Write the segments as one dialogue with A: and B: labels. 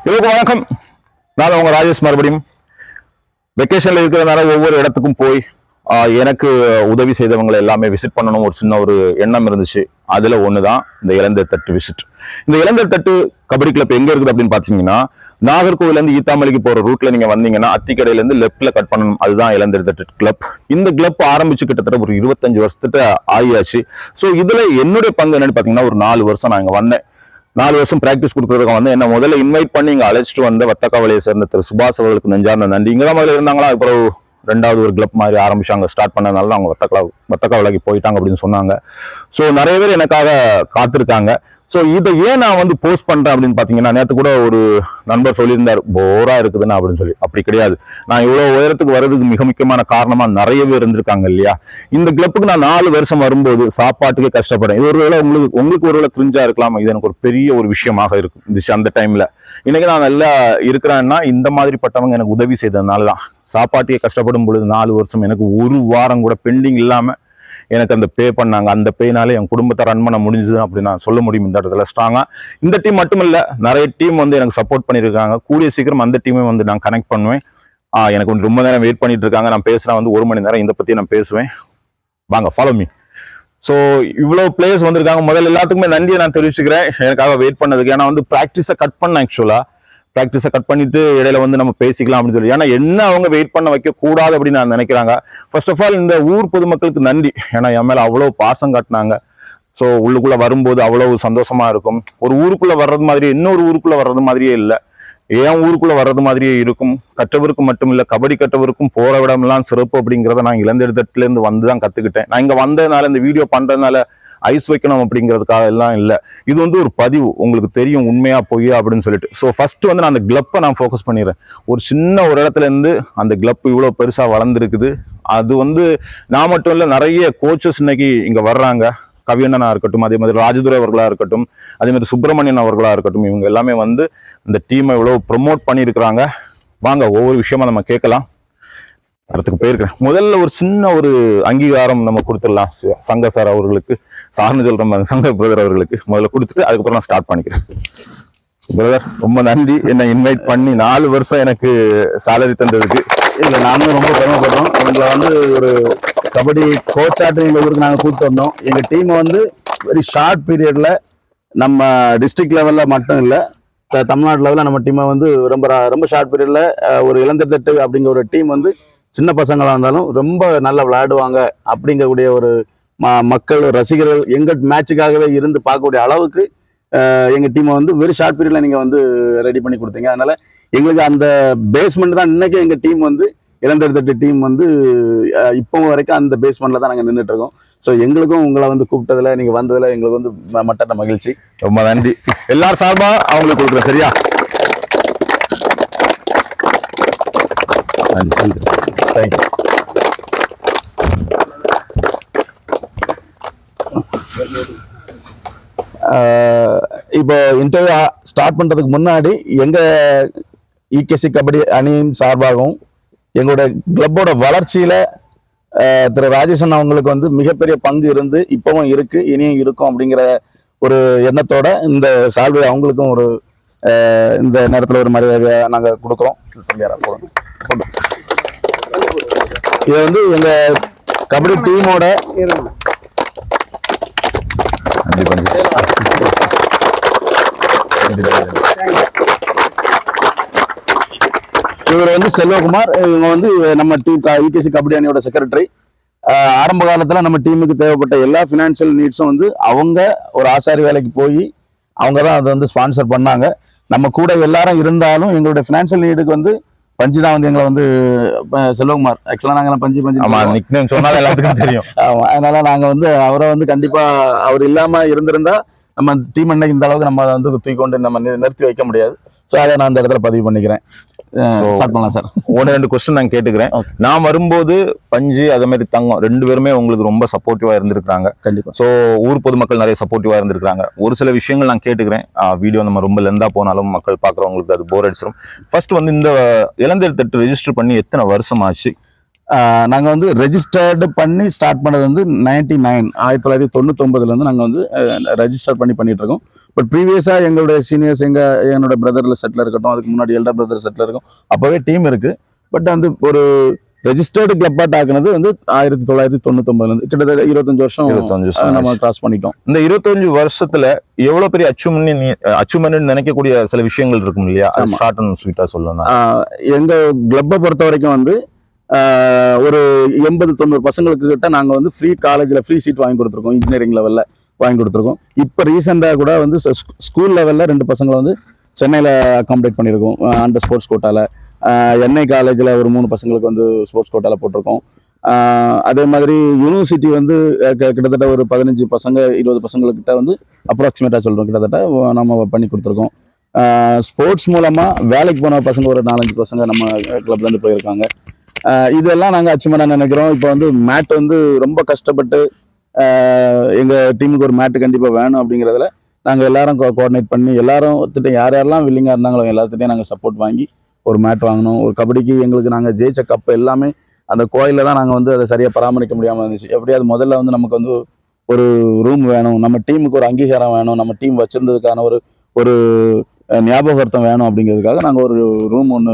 A: எல்லோருக்கும் வணக்கம். நான் உங்க ராஜேஷ். மறுபடியும் வெக்கேஷன்ல இருக்கிறதுனால ஒவ்வொரு இடத்துக்கும் போய் எனக்கு உதவி செய்தவங்களை எல்லாமே விசிட் பண்ணணும் ஒரு சின்ன ஒரு எண்ணம் இருந்துச்சு. அதுல ஒண்ணுதான் இந்த இளந்தர் தட்டு விசிட். இந்த இளந்தர் தட்டு கபடி கிளப் எங்க இருக்குது அப்படின்னு பாத்தீங்கன்னா, நாகர்கோவில இருந்து ஈத்தாமலைக்கு போற ரூட்ல நீங்க வந்தீங்கன்னா அத்திக்கடையில இருந்து லெப்ட்ல கட் பண்ணணும். அதுதான் இளந்தர் தட்டு கிளப். இந்த கிளப் ஆரம்பிச்சு கிட்டத்தட்ட ஒரு 25 வருஷத்துக்கு ஆகியாச்சு. சோ இதுல என்னுடைய பங்கு என்னன்னு பாத்தீங்கன்னா, ஒரு 4 வருஷம் நான் இங்க வந்தேன். 4 வருஷம் பிராக்டிஸ் கொடுக்கறதுக்கு வந்து என்ன முதல்ல இன்வைட் பண்ணி இங்க அழைச்சிட்டு வந்த வத்தக்காவலையை சேர்ந்த திரு சுபாஷ் அவர்களுக்கு நெஞ்சார்ந்த நன்றி. இங்கதான் முதல்ல இருந்தாங்களா, அப்புறம் 2வது ஒரு கிளப் மாதிரி ஆரம்பிச்சாங்க. ஸ்டார்ட் பண்ணதுனால அவங்க வத்தக்காவலைக்கு போயிட்டாங்க அப்படின்னு சொன்னாங்க. ஸோ நிறைய பேர் எனக்காக காத்திருக்காங்க. ஸோ இதை ஏன் நான் வந்து போஸ்ட் பண்றேன் அப்படின்னு பாத்தீங்கன்னா, நேற்று கூட ஒரு நண்பர் சொல்லியிருந்தார் போரா இருக்குதுன்னு அப்படின்னு சொல்லி. அப்படி கிடையாது. நான் இவ்வளவு உயரத்துக்கு வர்றதுக்கு மிக முக்கியமான காரணமா நிறைய பேர் இருந்திருக்காங்க இல்லையா. இந்த கிளப்புக்கு நான் 4 வருஷம் வரும்போது சாப்பாட்டுக்கே கஷ்டப்படேன். இது ஒருவேளை உங்களுக்கு ஒருவேளை தெரிஞ்சா இருக்கலாம். இது எனக்கு ஒரு பெரிய ஒரு விஷயமாக இருந்துச்சு அந்த டைம்ல. இன்னைக்கு நான் நல்லா இருக்கிறேன்னா இந்த மாதிரிப்பட்டவங்க எனக்கு உதவி செய்ததுனாலதான். சாப்பாட்டுக்கே கஷ்டப்படும் பொழுது 4 வருஷம் எனக்கு ஒரு வாரம் கூட பெண்டிங் இல்லாம எனக்கு அந்த பே பண்ணாங்க. அந்த பேனால என் குடும்பத்தை ரன் பண்ண முடிஞ்சது அப்படின்னு நான் சொல்ல முடியும் இந்த இடத்துல ஸ்ட்ராங்கா. இந்த டீம் மட்டும் இல்ல, நிறைய டீம் வந்து எனக்கு சப்போர்ட் பண்ணியிருக்காங்க. கூடிய சீக்கிரம் அந்த டீமை வந்து நான் கனெக்ட் பண்ணுவேன். எனக்கு ரொம்ப நேரம் வெயிட் பண்ணிட்டு இருக்காங்க. நான் பேசுறேன் வந்து 1 மணி நேரம் இதை பத்தி நான் பேசுவேன். வாங்க, ஃபாலோ மீ. ஸோ இவ்வளவு பிளேயர்ஸ் வந்திருக்காங்க. முதல்ல எல்லாத்துக்குமே நன்றியை நான் தெரிவிச்சுக்கிறேன் எனக்காக வெயிட் பண்ணதுக்கு. ஏன்னா வந்து ப்ராக்டிஸை கட் பண்ணேன். ஆக்சுவலா ப்ராக்டிஸை கட் பண்ணிட்டு இடையில வந்து நம்ம பேசிக்கலாம் அப்படின்னு சொல்லி. ஏன்னா என்ன அவங்க வெயிட் பண்ண வைக்க கூடாது அப்படின்னு நான் நினைக்கிறாங்க. ஃபர்ஸ்ட் ஆஃப் ஆல் இந்த ஊர் பொதுமக்களுக்கு நன்றி. ஏன்னா என் மேல அவ்வளவு பாசம் காட்டினாங்க. ஸோ உள்ளுக்குள்ள வரும்போது அவ்வளவு சந்தோஷமா இருக்கும். ஒரு ஊருக்குள்ள வர்றது மாதிரி இன்னொரு ஊருக்குள்ள வர்றது மாதிரியே இல்லை, என் ஊருக்குள்ள வர்றது மாதிரியே இருக்கும். கற்றவருக்கும் மட்டும் இல்ல, கபடி கற்றவருக்கும் போற விடமெல்லாம் சிறப்பு அப்படிங்கிறத நான் இளந்தர் தட்டுல இருந்து வந்துதான் கத்துக்கிட்டேன். நான் இங்க வந்ததுனால, இந்த வீடியோ பண்றதுனால ஐஸ் வைக்கணும் அப்படிங்கிறதுக்காக எல்லாம் இல்லை. இது வந்து ஒரு பதிவு, உங்களுக்கு தெரியும் உண்மையா பொய்யா அப்படின்னு சொல்லிட்டு. ஸோ ஃபர்ஸ்ட் வந்து நான் அந்த கிளப்பை நான் ஃபோக்கஸ் பண்ணிடுறேன். ஒரு சின்ன ஒரு இடத்துல இருந்து அந்த கிளப் இவ்வளவு பெருசா வளர்ந்துருக்குது. அது வந்து நான் மட்டும் இல்லை, நிறைய கோச்சஸ் இன்னைக்கு இங்க வர்றாங்க. கவியண்ணனா இருக்கட்டும், அதே மாதிரி ராஜதுரை அவர்களா இருக்கட்டும், அதே மாதிரி சுப்பிரமணியன் அவர்களா இருக்கட்டும், இவங்க எல்லாமே வந்து இந்த டீமை இவ்வளவு ப்ரொமோட் பண்ணியிருக்கிறாங்க. வாங்க ஒவ்வொரு விஷயமா நம்ம கேட்கலாம். இடத்துக்கு போயிருக்கிறேன். முதல்ல ஒரு சின்ன ஒரு அங்கீகாரம் நம்ம கொடுத்துடலாம் சங்க சார் அவர்களுக்கு. சார்னு சொல்றேன், சங்கர் பிரதர் அவர்களுக்கு முதல்ல கொடுத்துட்டு அதுக்கப்புறம் நான் ஸ்டார்ட் பண்ணிக்கிறேன். பிரதர் ரொம்ப நன்றி, என்னை இன்வைட் பண்ணி 4 வருஷம் எனக்கு சேலரி தந்ததுக்கு.
B: இல்லை, நாங்களும் ரொம்ப பெருமைப்படுறோம். எங்களை வந்து ஒரு கபடி கோச்சாட்டு எங்கள் ஊருக்கு நாங்கள் கூப்பிட்டு வந்தோம். எங்கள் டீமை வந்து வெரி ஷார்ட் பீரியட்ல நம்ம டிஸ்ட்ரிக்ட் லெவலில் மட்டும் இல்லை, தமிழ்நாடு லெவலில் நம்ம டீமை வந்து ரொம்ப ரொம்ப ஷார்ட் பீரியட்ல ஒரு இளந்தர் தட்டு அப்படிங்கிற ஒரு டீம் வந்து சின்ன பசங்களாக இருந்தாலும் ரொம்ப நல்லா விளையாடுவாங்க அப்படிங்கக்கூடிய ஒரு மக்கள் ரசிகர்கள் எங்கள் மேட்சுக்காகவே இருந்து பார்க்கக்கூடிய அளவுக்கு எங்கள் டீமை வந்து வெரி ஷார்ட் பீரியட்ல நீங்கள் வந்து ரெடி பண்ணி கொடுத்தீங்க. அதனால எங்களுக்கு அந்த பேஸ்மெண்ட் தான் இன்னைக்கு எங்கள் டீம் வந்து இளந்தர் தட்டு டீம் வந்து இப்போ வரைக்கும் அந்த பேஸ்மெண்ட்ல தான் நாங்கள் நின்றுட்டு இருக்கோம். ஸோ எங்களுக்கும் உங்களை வந்து கூப்பிட்டதுல நீங்கள் வந்ததுல எங்களுக்கு வந்து மட்ட மகிழ்ச்சி.
A: ரொம்ப நன்றி. எல்லாரும் சார்பா அவங்களுக்கு கொடுக்குறேன். சரியா? நன்றி. தேங்க்யூ.
B: இப்போ இன்டர்வியூ ஸ்டார்ட் பண்றதுக்கு முன்னாடி எங்க இகேசி கபடி அணியின் சார்பாகவும் எங்களுடைய கிளப்போட வளர்ச்சியில திரு ராஜேஷன் அவங்களுக்கு வந்து மிகப்பெரிய பங்கு இருந்து இப்பவும் இருக்கு, இனியும் இருக்கும் அப்படிங்கிற ஒரு எண்ணத்தோட இந்த சால்வை அவங்களுக்கும் ஒரு இந்த நேரத்தில் ஒரு மரியாதையை நாங்கள் கொடுக்குறோம். இது வந்து எங்க கபடி டீமோட இவர் வந்து செல்வகுமார். இவங்க வந்து நம்ம டீம் யூகேசி கபடி அணியோட செக்ரட்டரி. ஆரம்ப காலத்துல நம்ம டீமுக்கு தேவைப்பட்ட எல்லா பினான்சியல் நீட்ஸும் வந்து அவங்க ஒரு ஆசாரி வேலைக்கு போய் அவங்க தான் அதை வந்து ஸ்பான்சர் பண்ணாங்க. நம்ம கூட எல்லாரும் இருந்தாலும் எங்களுடைய பினான்சியல் நீடுக்கு வந்து பஞ்சு தான் வந்து எங்களை வந்து செல்வகுமார். ஆக்சுவலா நாங்க பஞ்சு
A: சொன்னாலும் எல்லாத்துக்கும் தெரியும்.
B: ஆமா, அதனால நாங்க வந்து அவரை வந்து கண்டிப்பா அவர் இல்லாம இருந்திருந்தா நம்ம டீம் இன்னைக்கு இந்த அளவுக்கு நம்ம வந்து தூக்கி கொண்டு நம்ம நிறுத்தி வைக்க முடியாது. ஸோ அதை நான் இந்த இடத்துல பதிவு பண்ணிக்கிறேன்.
A: சார் 1-2 கொஸ்டின் நான் கேட்டுக்கிறேன். நான் வரும்போது பஞ்சு அதே மாதிரி தங்கம் 2 பேருமே உங்களுக்கு ரொம்ப சப்போர்ட்டிவா இருந்திருக்காங்க.
B: கண்டிப்பா.
A: ஸோ ஊர் பொதுமக்கள் நிறைய சப்போர்ட்டிவா இருந்திருக்காங்க. ஒரு சில விஷயங்கள் நான் கேட்டுக்கிறேன். வீடியோ நம்ம ரொம்ப லெந்தா போனாலும் மக்கள் பாக்குறவங்களுக்கு அது போர் அடிச்சிடும். ஃபர்ஸ்ட் வந்து இந்த இளந்தர் தட்டு ரெஜிஸ்டர் பண்ணி எத்தனை வருஷம் ஆச்சு?
B: நாங்க வந்து ரெஜிஸ்டர்டு பண்ணி ஸ்டார்ட் பண்ணது வந்து 1999 இருந்து நாங்க வந்து ரெஜிஸ்டர் பண்ணிட்டு இருக்கோம். பட் ப்ரீவியஸா எங்களுடைய சீனியர்ஸ் என்னோட பிரதர்ல செட்டில் இருக்கட்டும், அதுக்கு முன்னாடி எல்டர் பிரதர் செட்டில் இருக்கும், அப்பவே டீம் இருக்கு. பட் வந்து ஒரு ரெஜிஸ்டர்டு கிளப்பாட் ஆக்குனது வந்து 1999 இருந்து கிட்டத்தட்ட 25 வருஷம் நம்ம கிராஸ் பண்ணிட்டோம்.
A: இந்த 25 வருஷத்துல எவ்வளவு பெரிய அச்சீவ்மெண்ட் நினைக்கக்கூடிய சில விஷயங்கள் இருக்கும் இல்லையா? ஷார்ட் அண்ட் ஸ்வீட்டா சொல்லணும்.
B: எங்க கிளப்பை பொறுத்த வரைக்கும் வந்து ஒரு 80-90 பசங்களுக்கு கிட்ட நாங்க வந்து காலேஜ்ல ஃப்ரீ சீட் வாங்கி கொடுத்துருக்கோம். இன்ஜினியரிங் லெவல்ல வாங்கி கொடுத்துருக்கோம். இப்போ ரீசெண்டா கூட வந்து ஸ்கூல் லெவல்ல 2 பசங்களை வந்து சென்னையில அகாமடேட் பண்ணியிருக்கோம் அண்டர் ஸ்போர்ட்ஸ் கோட்டால. என்ஐ காலேஜ்ல ஒரு 3 பசங்களுக்கு வந்து ஸ்போர்ட்ஸ் கோட்டால போட்டிருக்கோம். அதே மாதிரி யூனிவர்சிட்டி வந்து கிட்டத்தட்ட ஒரு 15 பசங்க 20 பசங்கள்கிட்ட வந்து அப்ராக்சிமேட்டா சொல்றோம், கிட்டத்தட்ட நம்ம பண்ணி கொடுத்துருக்கோம். ஸ்போர்ட்ஸ் மூலமா வேலைக்கு போன பசங்க ஒரு 4-5 பசங்க நம்ம கிளப்ல இருந்து போயிருக்காங்க. இதெல்லாம் நாங்கள் அச்சீவ்மெண்ட் நினைக்கிறோம். இப்போ வந்து மேட் வந்து ரொம்ப கஷ்டப்பட்டு எங்க டீமுக்கு ஒரு மேட்டு கண்டிப்பாக வேணும் அப்படிங்கிறதுல நாங்கள் எல்லாரும் கோஆர்டினேட் பண்ணி எல்லாரும் யாரெல்லாம் வில்லிங்காக இருந்தாங்களோ எல்லாத்துட்டையும் நாங்கள் சப்போர்ட் வாங்கி ஒரு மேட் வாங்கணும். ஒரு கபடிக்கு எங்களுக்கு நாங்கள் ஜெயிச்ச கப் எல்லாமே அந்த கோயிலில் தான் நாங்கள் வந்து அதை சரியாக பராமரிக்க முடியாமல் இருந்துச்சு. எப்படியாவது முதல்ல வந்து நமக்கு வந்து ஒரு ரூம் வேணும், நம்ம டீமுக்கு ஒரு அங்கீகாரம் வேணும், நம்ம டீம் வச்சிருந்ததுக்கான ஒரு ஞாபகார்த்தம் வேணும் அப்படிங்கிறதுக்காக நாங்கள் ஒரு ரூம் ஒன்று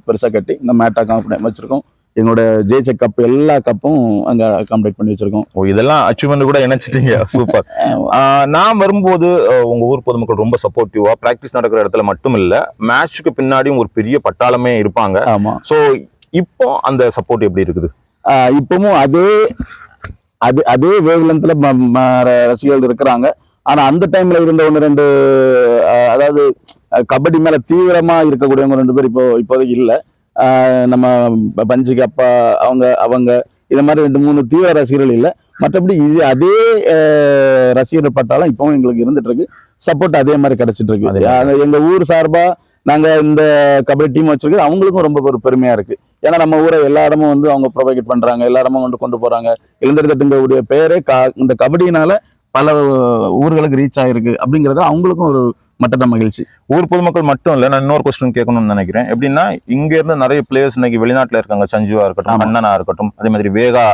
B: பெருசாக கட்டி இந்த மேட்டாக வச்சிருக்கோம். எங்களோட ஜெயிச்ச கப் எல்லா கப்பும் அங்கே அகாமடேட் பண்ணி வச்சிருக்கோம்.
A: இதெல்லாம் அச்சீவ்மெண்ட் கூட இணைச்சிட்டீங்க. சூப்பர். நான் வரும்போது உங்க ஊர் பொதுமக்கள் ரொம்ப சப்போர்ட்டிவா, பிராக்டிஸ் நடக்கிற இடத்துல மட்டும் இல்ல, மேட்சுக்கு பின்னாடியும் ஒரு பெரிய பட்டாளமே இருப்பாங்க.
B: ஆமா.
A: ஸோ இப்போ அந்த சப்போர்ட் எப்படி இருக்குது?
B: இப்பவும் அதே வேவ் லென்த்ல ரசிகர்கள் இருக்கிறாங்க. ஆனா அந்த டைம்ல இருந்த 1-2 அதாவது கபடி மேல தீவிரமா இருக்கக்கூடியவங்க 2 பேர் இப்போதைக்கு இல்லை. நம்ம பஞ்சுக்கு அப்பா அவங்க இந்த மாதிரி 2-3 தீவிர ரசிகர்கள் இல்லை. மற்றபடி அதே ரசிகர் பட்டாலும் இப்பவும் எங்களுக்கு இருந்துட்டு இருக்கு. சப்போர்ட் அதே மாதிரி கிடைச்சிட்டு இருக்கு. எங்க ஊர் சார்பா நாங்க இந்த கபடி டீம் வச்சிருக்கோம், அவங்களுக்கும் ரொம்ப ஒரு பெருமையா இருக்கு. ஏன்னா நம்ம ஊரை எல்லா இடமும் வந்து அவங்க ப்ரொவைட் பண்றாங்க, எல்லா இடமும் கொண்டு போறாங்க. இளந்தெடுத்துடைய பேரே இந்த கபடினால பல ஊர்களுக்கு ரீச் ஆயிருக்கு அப்படிங்கறது அவங்களுக்கும் ஒரு மற்ற மகிழ்ச்சி.
A: ஊர் பொதுமக்கள் மட்டும் இல்ல, நான் இன்னொரு கொஸ்டின் கேட்கணும்னு நினைக்கிறேன். எப்படின்னா இங்க இருந்து நிறைய பிளேயர்ஸ் இன்னைக்கு வெளிநாட்டுல இருக்காங்க. சஞ்சுவா இருக்கட்டும், கண்ணனா இருக்கட்டும், அதே மாதிரி வேகா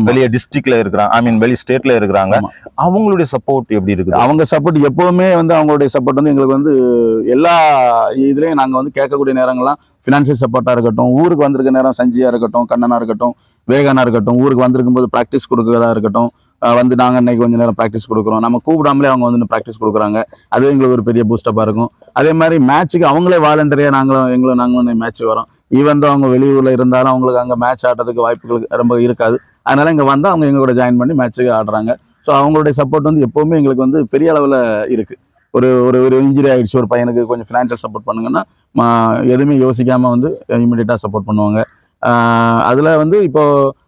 A: வெளியே டிஸ்ட்ரிக்ட்ல இருக்கிறாங்க, வெளி ஸ்டேட்ல இருக்கிறாங்க. அவங்களுடைய சப்போர்ட் எப்படி இருக்கு?
B: அவங்க சப்போர்ட் எப்பவுமே வந்து அவங்களுடைய சப்போர்ட் வந்து எங்களுக்கு வந்து எல்லா இதுலயும் நாங்க வந்து கேட்கக்கூடிய நேரங்கள்லாம் ஃபினான்ஷியல் சப்போர்ட்டா இருக்கட்டும், ஊருக்கு வந்திருக்க நேரம் சஞ்சியா இருக்கட்டும், கண்ணனா இருக்கட்டும், வேகானா இருக்கட்டும், ஊருக்கு வந்திருக்கும் போது ப்ராக்டிஸ் கொடுக்கறதா இருக்கட்டும், வந்து நாங்கள் இன்னைக்கு கொஞ்சம் நேரம் ப்ராக்டிஸ் கொடுக்குறோம், நம்ம கூப்பிடாமலே அவங்க வந்து ப்ராக்டிஸ் கொடுக்குறாங்க. அது எங்களுக்கு ஒரு பெரிய பூஸ்டப்பாக இருக்கும். அதே மாதிரி மேட்ச்சுக்கு அவங்களே வாலண்டரியாக நாங்களும் மேட்ச் வரோம். ஈவன் தான் அவங்க வெளியூரில் இருந்தாலும் அவங்களுக்கு அங்கே மேட்ச் ஆடுறதுக்கு வாய்ப்புகள் ரொம்ப இருக்காது. அதனால இங்கே வந்தால் அவங்க எங்களோட ஜாயின் பண்ணி மேட்ச்சுக்கு ஆடுறாங்க. ஸோ அவங்களுடைய சப்போர்ட் வந்து எப்போவுமே எங்களுக்கு வந்து பெரிய அளவில் இருக்குது. ஒரு இன்ஜுரி ஆகிடுச்சு, ஒரு பையனுக்கு கொஞ்சம் ஃபினான்ஷியல் சப்போர்ட் பண்ணுங்கன்னா எதுவுமே யோசிக்காமல் வந்து இமீடியட்டாக சப்போர்ட் பண்ணுவாங்க. அதில் வந்து இப்போது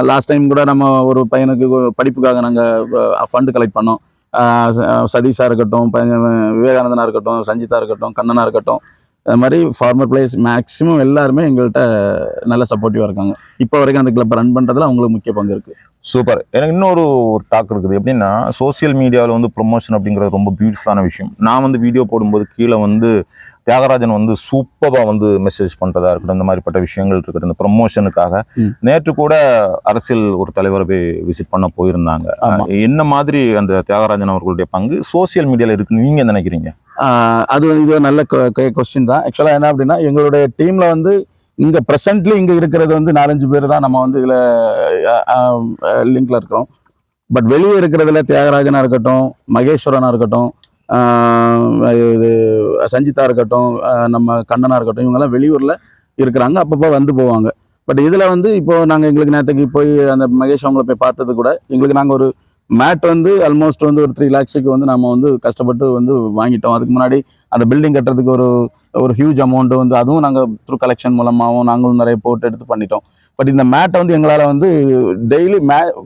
B: லாஸ்ட் டைம் கூட நம்ம ஒரு பையனுக்கு படிப்புக்காக நாங்கள் ஃபண்டு கலெக்ட் பண்ணோம். சதீஷா இருக்கட்டும், விவேகானந்தனா இருக்கட்டும், சஞ்சிதா இருக்கட்டும், கண்ணனா இருக்கட்டும், அது மாதிரி ஃபார்மர் பிளேயர்ஸ் மேக்ஸிமம் எல்லாருமே எங்கள்கிட்ட நல்ல சப்போர்ட்டிவாக இருக்காங்க. இப்போ வரைக்கும் அந்த கிளப்பை ரன் பண்ணுறதுல அவங்களுக்கு முக்கிய பங்கு இருக்குது.
A: சூப்பர். எனக்கு இன்னொரு டாக் இருக்குது. எப்படின்னா சோசியல் மீடியாவில் வந்து ப்ரொமோஷன் அப்படிங்கிறது ரொம்ப பியூட்டிஃபுல்லான விஷயம். நான் வந்து வீடியோ போடும்போது கீழே வந்து தியாகராஜன் வந்து சூப்பராக வந்து மெசேஜ் பண்ணுறதா இருக்கட்டும், இந்த மாதிரிப்பட்ட விஷயங்கள் இருக்கட்டும். இந்த ப்ரொமோஷனுக்காக நேற்று கூட அரசியல் ஒரு தலைவரை போய் விசிட் பண்ண போயிருந்தாங்க. என்ன மாதிரி அந்த தியாகராஜன் அவர்களுடைய பங்கு சோசியல் மீடியாவில் இருக்குன்னு நீங்கள் நினைக்கிறீங்க?
B: இது நல்ல கொஸ்டின் தான். ஆக்சுவலாக என்ன அப்படின்னா, எங்களுடைய டீமில் வந்து இங்கே ப்ரெசென்ட்லி இங்கே இருக்கிறது வந்து 4-5 பேர் தான் நம்ம வந்து இதில் லிங்க்ல இருக்கிறோம். பட் வெளியே இருக்கிறதுல தியாகராஜனா இருக்கட்டும், மகேஸ்வரனா இருக்கட்டும், இது சஞ்சிதா இருக்கட்டும், நம்ம கண்ணனா இருக்கட்டும், இவங்கெல்லாம் வெளியூரில் இருக்கிறாங்க, அப்பப்போ வந்து போவாங்க. பட் இதில் வந்து இப்போ நாங்கள் எங்களுக்கு நேற்றுக்கு போய் அந்த மகேஷ் அவங்கள போய் பார்த்தது கூட எங்களுக்கு நாங்கள் ஒரு மேட் வந்து ஆல்மோஸ்ட் வந்து ஒரு 3 lakhs வந்து நம்ம வந்து கஷ்டப்பட்டு வந்து வாங்கிட்டோம். அதுக்கு முன்னாடி அந்த பில்டிங் கட்டுறதுக்கு ஒரு ஹியூஜ் அமௌண்ட் வந்து அதுவும் நாங்கள் த்ரூ கலெக்ஷன் மூலமாகவும் நாங்களும் நிறைய போட்டு எடுத்து பண்ணிட்டோம். பட் இந்த மேட்டை வந்து எங்களால் வந்து டெய்லி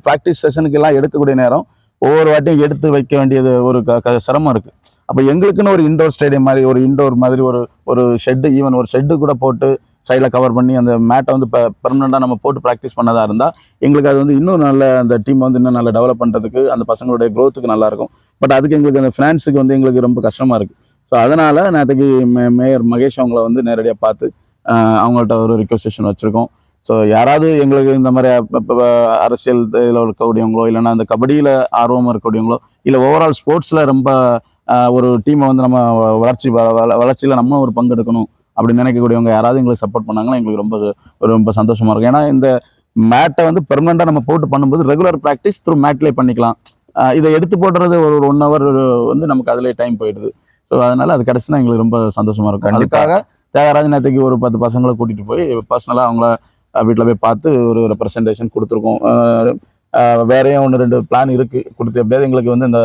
B: ப்ராக்டிஸ் செஷனுக்கு எல்லாம் எடுக்கக்கூடிய நேரம் ஒவ்வொரு வாட்டியும் எடுத்து வைக்க வேண்டியது ஒரு சிரமம் இருக்குது. அப்போ எங்களுக்குன்னு ஒரு இண்டோர் ஸ்டேடியம் மாதிரி இண்டோர் மாதிரி ஒரு ஷெட்டு, ஈவன் ஒரு ஷெட்டு கூட போட்டு சைடில் கவர் பண்ணி அந்த மேட்டை வந்து பெர்மனெண்ட்டாக நம்ம போட்டு ப்ராக்டிஸ் பண்ணதாக இருந்தால் எங்களுக்கு அது வந்து இன்னும் நல்ல அந்த டீம் வந்து இன்னும் நல்லா டெவலப் பண்ணுறதுக்கு, அந்த பசங்களுடைய க்ரோத்துக்கு நல்லாயிருக்கும். பட் அதுக்கு எங்களுக்கு அந்த ஃபினான்ஸுக்கு வந்து எங்களுக்கு ரொம்ப கஷ்டமாக இருக்குது. ஸோ அதனால் நேற்றுக்கு மேயர் மகேஷ் அவங்கள வந்து நேரடியாக பார்த்து அவங்கள்ட்ட ஒரு ரிக்வெஸ்டேஷன் வச்சுருக்கோம். ஸோ யாராவது எங்களுக்கு இந்த மாதிரி அரசியல் இதில் இருக்கக்கூடியவங்களோ இல்லைன்னா இந்த கபடியில் ஆர்வமாக இருக்கக்கூடியவங்களோ இல்லை ஓவரால் ஸ்போர்ட்ஸில் ரொம்ப ஒரு டீமை வந்து நம்ம வளர்ச்சியில் நம்ம ஒரு பங்கு எடுக்கணும் அப்படின்னு நினைக்கக்கூடியவங்க யாராவது எங்களுக்கு சப்போர்ட் பண்ணாங்கன்னா எங்களுக்கு ரொம்ப சந்தோஷமா இருக்கும். ஏன்னா இந்த மேட்டை வந்து பெர்மனெண்டாக நம்ம போட்டு பண்ணும்போது ரெகுலர் ப்ராக்டிஸ் த்ரூ மேட்லேயே பண்ணிக்கலாம். இதை எடுத்து போடுறது ஒரு 1 hour வந்து நமக்கு அதிலே டைம் போயிடுது. ஸோ அதனால அது கிடச்சுன்னா எங்களுக்கு ரொம்ப சந்தோஷமா இருக்கும். அதுக்காக தியாகராஜன் நேற்றுக்கு ஒரு 10 பசங்களை கூட்டிட்டு போய் பர்சனலாக அவங்கள வீட்டில் போய் பார்த்து ஒரு ரெப்ரசன்டேஷன் கொடுத்துருக்கோம். வேறையும் 1-2 பிளான் இருக்கு கொடுத்து எப்படியாவது எங்களுக்கு வந்து இந்த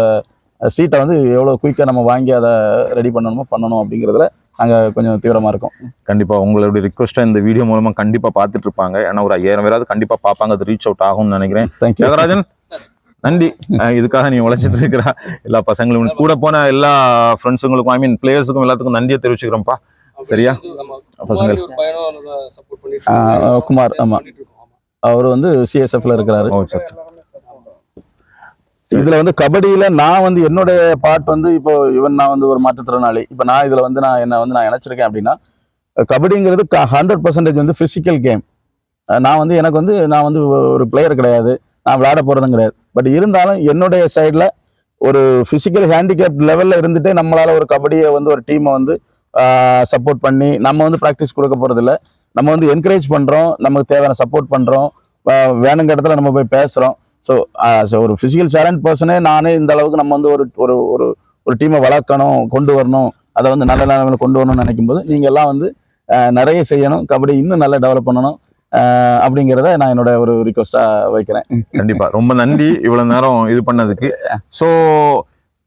B: சீட்டை வந்து எவ்வளோ குயிக்காக நம்ம வாங்கி அதை ரெடி பண்ணணும் அப்படிங்கிறதுல நாங்கள் கொஞ்சம் தீவிரமாக இருக்கோம்.
A: கண்டிப்பாக உங்களுடைய ரிக்வஸ்ட்டை இந்த வீடியோ மூலமாக கண்டிப்பாக பார்த்துட்டு இருப்பாங்க. ஏன்னா ஒரு 5000 பேராவது கண்டிப்பாக பார்ப்பாங்க. அது ரீச் அவுட் ஆகும்னு நினைக்கிறேன்.
B: தேங்க்யூ
A: தியாகராஜன், நன்றி. இதுக்காக நீ உழைச்சிட்டு இருக்கிற எல்லா பசங்களும் கூட போன எல்லா ஃப்ரெண்ட்ஸுங்களுக்கும் பிளேயர்ஸுக்கும் எல்லாத்துக்கும் நன்றியை தெரிவிச்சுக்கிறோம்ப்பா. சரியா பசங்கள்?
B: குமார், ஆமாம், அவர் வந்து சிஎஸ்எஃப்ல இருக்கிறாரு. இதுல வந்து கபடியில நான் வந்து என்னுடைய பார்ட் வந்து இப்போ நான் வந்து ஒரு மாற்றுத்திறனாளி. இப்போ நான் இதுல வந்து நான் இணைச்சிருக்கேன் அப்படின்னா கபடிங்கிறது 100% வந்து பிசிக்கல் கேம். நான் வந்து ஒரு பிளேயர் கிடையாது, நான் விளையாட போறதும் கிடையாது. பட் இருந்தாலும் என்னுடைய சைட்ல ஒரு பிசிக்கல் ஹேண்டிகேப் லெவல்ல இருந்துட்டு நம்மளால ஒரு கபடியை வந்து ஒரு டீமை வந்து சப்போர்ட் பண்ணி நம்ம வந்து ப்ராக்டிஸ் கொடுக்க போறது இல்லை, நம்ம வந்து என்கரேஜ் பண்றோம், நமக்கு தேவையான சப்போர்ட் பண்றோம், வேணுங்க இடத்துல நம்ம போய் பேசுறோம். ஸோ ஒரு பிசிக்கல் சேலஞ்ச் பர்சனே நானே இந்த அளவுக்கு நம்ம வந்து ஒரு டீமை வளர்க்கணும், கொண்டு வரணும், அதை வந்து நல்ல நிலைமையில கொண்டு வரணும்னு நினைக்கும் போது நீங்க எல்லாம் வந்து நிறைய செய்யணும், கபடி இன்னும் நல்லா டெவலப் பண்ணணும் அப்படிங்கிறத நான் என்னோட ஒரு ரிக்வஸ்டா வைக்கிறேன்.
A: கண்டிப்பா ரொம்ப நன்றி இவ்வளவு நேரம் இது பண்ணதுக்கு. ஸோ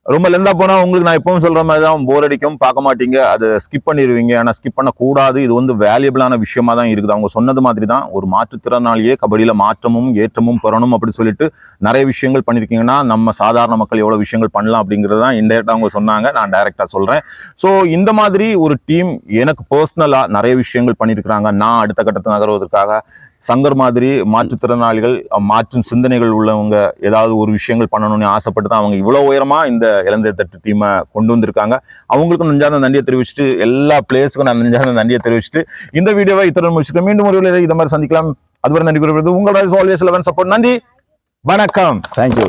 A: ரொம்ப லெந்தா போனா உங்களுக்கு நான் எப்பவும் சொல்ற மாதிரி தான் போர் அடிக்கும், பார்க்க மாட்டீங்க, அதை ஸ்கிப் பண்ணிடுவீங்க. ஆனால் ஸ்கிப் பண்ணக்கூடாது. இது வந்து வேல்யூபிளான விஷயமா தான் இருக்குது. அவங்க சொன்னது மாதிரி தான் ஒரு மாற்றுத்திறனாளியே கபடியில மாற்றமும் ஏற்றமும் பெறணும் அப்படி சொல்லிட்டு நிறைய விஷயங்கள் பண்ணியிருக்கீங்கன்னா நம்ம சாதாரண மக்கள் எவ்வளோ விஷயங்கள் பண்ணலாம் அப்படிங்கிறது தான் இன்டெரக்டாக அவங்க சொன்னாங்க. நான் டைரக்டாக சொல்கிறேன். ஸோ இந்த மாதிரி ஒரு டீம் எனக்கு பர்சனலாக நிறைய விஷயங்கள் பண்ணியிருக்கிறாங்க. நான் அடுத்த கட்டத்தை நகர்வதற்காக சங்கர் மாதிரி மாற்றுத்திறனாளிகள் மாற்றும் சிந்தனைகள் உள்ளவங்க ஏதாவது ஒரு விஷயங்கள் பண்ணணும்னு ஆசைப்பட்டு தான் அவங்க இவ்வளோ உயரமாக இந்த இளந்தை தட்டு டீமை கொண்டு வந்திருக்காங்க. அவங்களுக்கும் நெஞ்சார்ந்த நன்றியை தெரிவிச்சுட்டு எல்லா பிளேயர்ஸுக்கும் நான் நெஞ்சார்ந்த நன்றியை தெரிவிச்சுட்டு இந்த வீடியோவை இத்தனை முடிச்சுட்டு மீண்டும் ஒரு இதை மாதிரி சந்திக்கலாம். அதுவரை நன்றி கூறுவது உங்களோட ஆல்வேஸ் 11 சப்போர்ட். நன்றி, வணக்கம்,
B: தேங்க்யூ.